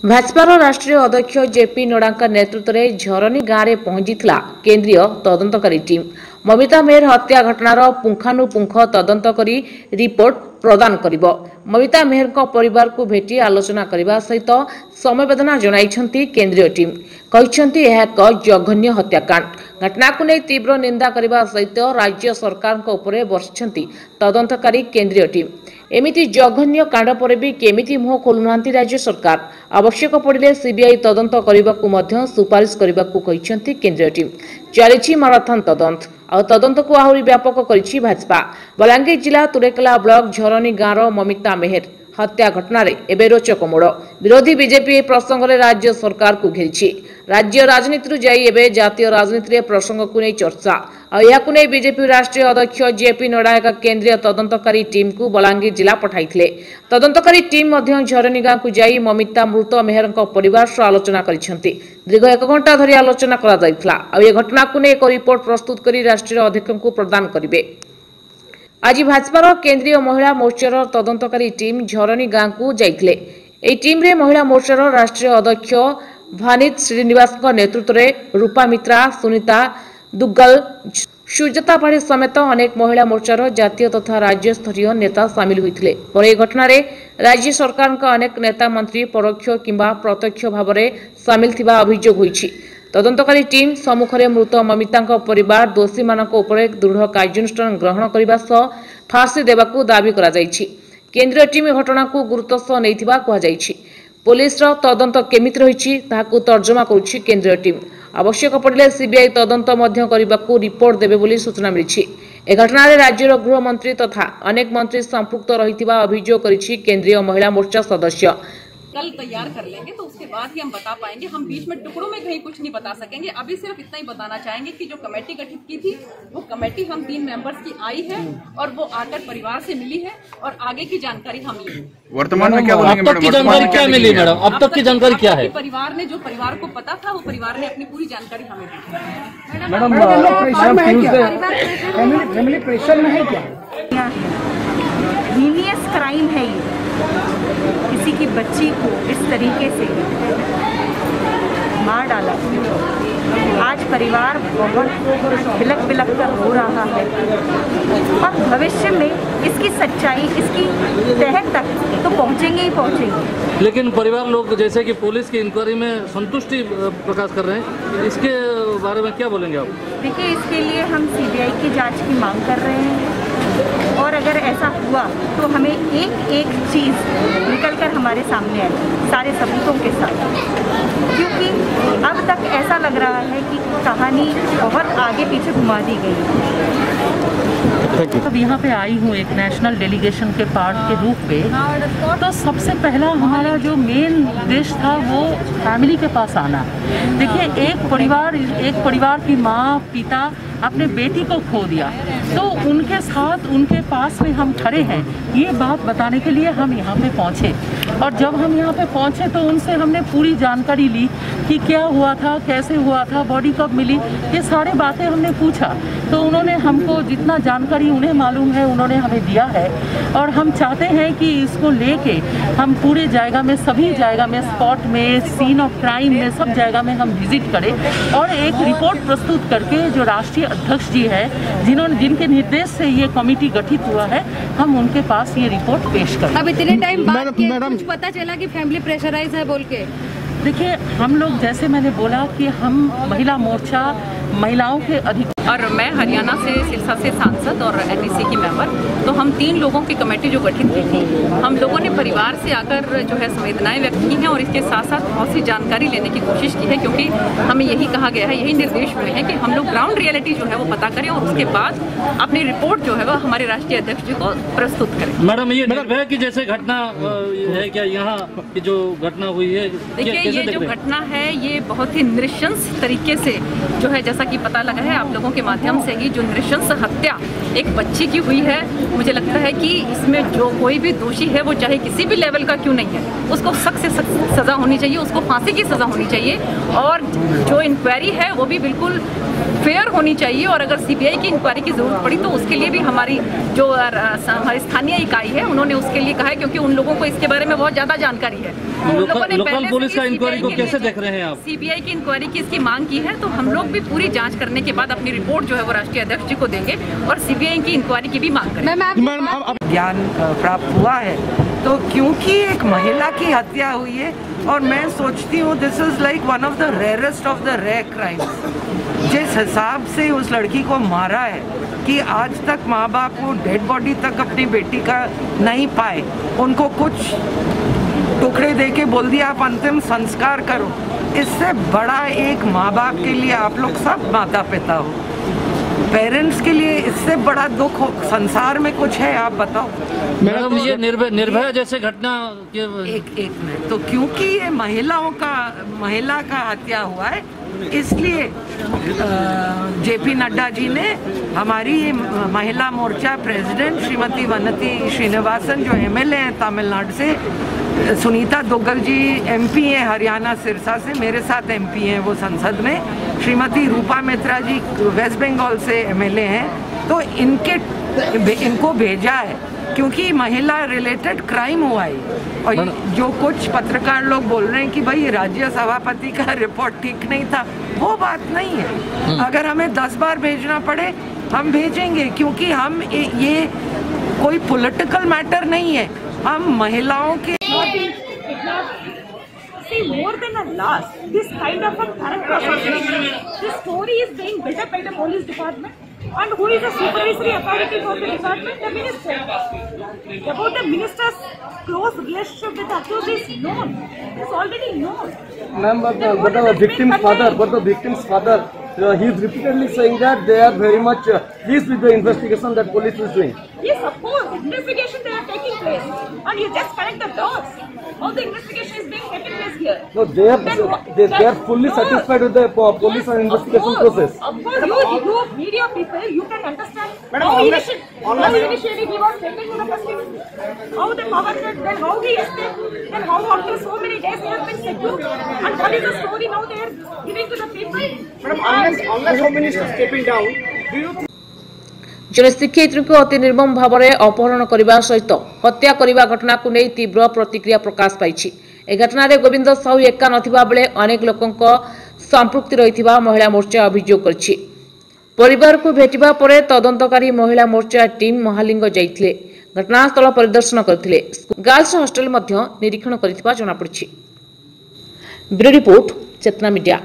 भाजपार राष्ट्रीय अध्यक्ष जेपी नड्डा नेतृत्व में झरनी गाँव में पहुंची केंद्रीय तदंतकारी टीम ममिता मेहर हत्या घटनार पुंखानुपुंख तदंत करी रिपोर्ट प्रदान करिबो। ममिता मेहर परिवार को भेटी आलोचना करने सहित समवेदना जणाइछंती केंद्रीय टीम कहिछंती यह एक जघन्य हत्याकांड। घटना को नहीं तीव्र निंदा करने सहित राज्य सरकार उपरे बर्षिछंती तदंतकारी केंद्रीय टीम। एमिति जघन्य कांड पर भी केमिति मुह खोलुनांती राज्य सरकार। आवश्यक पड़िले सीबीआई तदंत करबाकू मध्य सुपारिश करबाकू कहिछंती केंद्रीय टीम। चलिछि माराथन तदंत और तदंत को आहुरी व्यापक करिछि भाजपा। बलांगीर जिला तुरेकेला ब्लॉक झरनी गाँव ममिता मेहर हत्या घटना एबे रोचक मोड़। विरोधी बीजेपी प्रसंग में राज्य सरकार को घेरी। राज्य राजनीति जाई एबे जातीय राजनीति प्रसंग को नहीं चर्चा और यह नहीं बीजेपी राष्ट्रीय अध्यक्ष जेपी नड्डा एक केंद्रीय तदंतकारी टीम को बलांगीर जिला पठाइथिले। तदंतकारी टीम मध्य झरनी गाँव को जाई ममिता मृत मेहर परिवार सह आलोचना करिसेंती। दीर्घ 1 घंटा धरी आलोचना करा जायतिला और यह घटना को नहीं एक रिपोर्ट प्रस्तुत करी राष्ट्रीय अध्यक्ष को प्रदान करिवे। आज भाजपार केंद्रीय महिला मोर्चार तदंतकारी टीम झरनी गाँव को जाइथिले। एही टीम रे महिला मोर्चार राष्ट्रीय अध्यक्ष भानित श्रीनिवास नेतृत्व में रूपा मित्रा, सुनीता दुग्गल, सुजाता पाढ़ी समेत अनेक महिला मोर्चार जातीय तथा राज्य स्तरीय नेता सामिल होते। पर यह घटना राज्य सरकार अनेक नेता मंत्री परोक्ष किंबा प्रत्यक्ष भाव में सामिल थिबा अभियोग होईछि। तदंतकारी टीम सम्मुखें मृत ममिता परिवार दोषी मानक उपरे दृढ़ कार्यानुष्ठान ग्रहण करने सह फांसी देवाकू दाबी करा जायछि। केंद्रीय टीम घटना को गुरुत्व सह नैथिबा कहुଯାଇଛି। पुलिस तदंत केमिति रहिछि ताहाकू तर्जमा करुछि केंद्रीय टीम। आवश्यक पड़िले सीबीआई तदंत मध्य करबाकू रिपोर्ट देबे बोली सूचना मिलिछि। ए घटना रे राज्यर गृह मंत्री तथा अनेक मंत्री संपुक्त रहिथिबा अभियोग करिछि केंद्रीय महिला मोर्चा सदस्य। कल तैयार कर लेंगे तो उसके बाद ही हम बता पाएंगे। हम बीच में टुकड़ों में कहीं कुछ नहीं बता सकेंगे। अभी सिर्फ इतना ही बताना चाहेंगे कि जो कमेटी गठित की थी वो कमेटी हम 3 मेंबर्स की आई है और वो आकर परिवार से मिली है और आगे की जानकारी हम ली। वर्तमान में क्या बोलेंगे? अब तक की जानकारी क्या मिली मैडम? अब तक की जानकारी क्या है? परिवार ने जो परिवार को पता था वो परिवार ने अपनी पूरी जानकारी हमें दी। मैडम फैमिली प्रेशर में है क्या? हीनियस क्राइम है ये, किसी की बच्ची को इस तरीके से मार डाला। आज परिवार बहुत बिलक बिलक कर रो रहा है और भविष्य में इसकी सच्चाई, इसकी तह तक तो पहुंचेंगे ही पहुंचेंगे। लेकिन परिवार लोग जैसे कि पुलिस की इंक्वायरी में संतुष्टि प्रकाश कर रहे हैं, इसके बारे में क्या बोलेंगे आप? देखिए, इसके लिए हम सीबीआई की जांच की मांग कर रहे हैं और अगर ऐसा हुआ तो हमें एक एक चीज़ निकलकर हमारे सामने आए सारे सबूतों के साथ, क्योंकि अब तक ऐसा लग रहा है कि कहानी बहुत आगे पीछे घुमा दी गई है। अब यहाँ पे आई हूँ एक नेशनल डेलीगेशन के पार्ट के रूप में, तो सबसे पहला हमारा जो मेन उद्देश्य था वो फैमिली के पास आना। देखिए, एक परिवार की माँ पिता अपने बेटी को खो दिया, तो उनके साथ उनके पास में हम खड़े हैं, ये बात बताने के लिए हम यहाँ पे पहुँचे। और जब हम यहाँ पे पहुँचे तो उनसे हमने पूरी जानकारी ली कि क्या हुआ था, कैसे हुआ था, बॉडी कब मिली, ये सारी बातें हमने पूछा। तो उन्होंने हमको जितना जानकारी उन्हें मालूम है उन्होंने हमें दिया है और हम चाहते हैं कि इसको लेके हम पूरे जगह में, सभी जगह में, स्पॉट में, सीन ऑफ क्राइम में, सब जगह में हम विजिट करें और एक रिपोर्ट प्रस्तुत करके जो राष्ट्रीय अध्यक्ष जी है जिनके निर्देश से ये कमेटी गठित हुआ है, हम उनके पास ये रिपोर्ट पेश करें। अब इतने टाइम बाद कुछ पता चला कि फैमिली प्रेशराइज है बोल के? देखिए, हम लोग जैसे मैंने बोला कि हम महिला मोर्चा महिलाओं के अधिकार, और मैं हरियाणा से सिरसा से सांसद और एनईसी की मेंबर, तो हम 3 लोगों की कमेटी जो गठित की थी, हम लोगों ने परिवार से आकर जो है संवेदनाएं व्यक्त की हैं और इसके साथ साथ बहुत सी जानकारी लेने की कोशिश की है, क्योंकि हमें यही कहा गया है, यही निर्देश हुए हैं कि हम लोग ग्राउंड रियलिटी जो है वो पता करें और उसके बाद अपनी रिपोर्ट जो है वो हमारे राष्ट्रीय अध्यक्ष जी को प्रस्तुत करें। मैडम, ये निर्भय की जैसे घटना है क्या यहाँ की जो घटना हुई है? देखिए, ये जो घटना है ये बहुत ही नृशंस तरीके से जो है, जैसा जैसा कि पता लगा है आप लोगों के माध्यम से ही, जो नृशंस हत्या एक बच्ची की हुई है, मुझे लगता है कि इसमें जो कोई भी दोषी है वो चाहे किसी भी लेवल का क्यों नहीं है, उसको सख्त से सख्त सज़ा होनी चाहिए, उसको फांसी की सज़ा होनी चाहिए। और जो इंक्वायरी है वो भी बिल्कुल फेयर होनी चाहिए। और अगर सीबीआई की इंक्वायरी की ज़रूरत पड़ी तो उसके लिए भी हमारी जो हमारी स्थानीय इकाई है उन्होंने उसके लिए कहा है, क्योंकि उन लोगों को इसके बारे में बहुत ज़्यादा जानकारी है। लोकल पुलिस का इंक्वायरी को कैसे देख रहे हैं आप? सीबीआई की इंक्वायरी की इसकी मांग की है, तो हम लोग भी पूरी जांच करने के बाद अपनी रिपोर्ट जो है वो राष्ट्रीय अध्यक्ष जी को देंगे और सीबीआई की इंक्वायरी की भी मांग करेंगे। ज्ञान प्राप्त हुआ है तो क्योंकि एक महिला की हत्या हुई है, और मैं सोचती हूँ this is like one of the rarest of the rare crimes. जिस हिसाब से उस लड़की को मारा है कि आज तक माँ बाप वो डेड बॉडी तक अपनी बेटी का नहीं पाए, उनको कुछ टुकड़े देके बोल दिया आप अंतिम संस्कार करो। इससे बड़ा एक माँ बाप के लिए, आप लोग सब माता पिता हो, पेरेंट्स के लिए इससे बड़ा दुख संसार में कुछ है? आप बताओ। मैडम ये निर्भया जैसे घटना के एक मिनट, तो क्योंकि ये महिला का हत्या हुआ है, इसलिए जेपी नड्डा जी ने हमारी महिला मोर्चा प्रेसिडेंट श्रीमती वनती श्रीनिवासन जो एमएलए हैं तमिलनाडु से, सुनीता दुग्गल जी एमपी हैं हरियाणा सिरसा से, मेरे साथ एमपी हैं वो संसद में, श्रीमती रूपा मित्रा जी वेस्ट बंगाल से एमएलए हैं, तो इनको भेजा है क्योंकि महिला रिलेटेड क्राइम हुआ है। और जो कुछ पत्रकार लोग बोल रहे हैं कि भाई राज्य सभापति का रिपोर्ट ठीक नहीं था, वो बात नहीं है। अगर हमें 10 बार भेजना पड़े हम भेजेंगे, क्योंकि हम ये कोई पॉलिटिकल मैटर नहीं है, हम महिलाओं के See, more than a loss, this kind of a character assassination, this story is being built up by the police department. And who is the supervisory authority for the department? The minister. About the minister's close relationship with the accused is known. It's already known. Ma'am, but the victim's father, he is repeatedly saying that they are very much pleased with the investigation that police is doing. Yes, of course. Investigation they are taking place, and you just connect the dots. How the investigation is being taken place here? No, they are fully satisfied with the police and investigation process. Of course, you media people, you can understand how initially he was taken to the custody, how the power cut, then how he escaped, then how after so many days he has been secured, and what is the story now they are giving to the people? Unless Home Minister stepping down, do you? जड़े शिक्षयित्री को अति निर्मम भाव में अपहरण करने सहित हत्या करने घटना को नहीं तीव्र प्रतिक्रिया प्रकाश पाई। ए घटना गोविंद साहू एका नथिबा बेले अनेक लोकों संपृक्ति रही महिला मोर्चा अभियोग करछि। परिवार को भेटिबा परे तदंतकारी महिला मोर्चा टीम महालिंग जाइथिले, घटनास्थल परिदर्शन करथिले, गर्ल्स हॉस्टल निरीक्षण करथिबा जणापड़िछि। ब्यूरो रिपोर्ट चेतना मीडिया।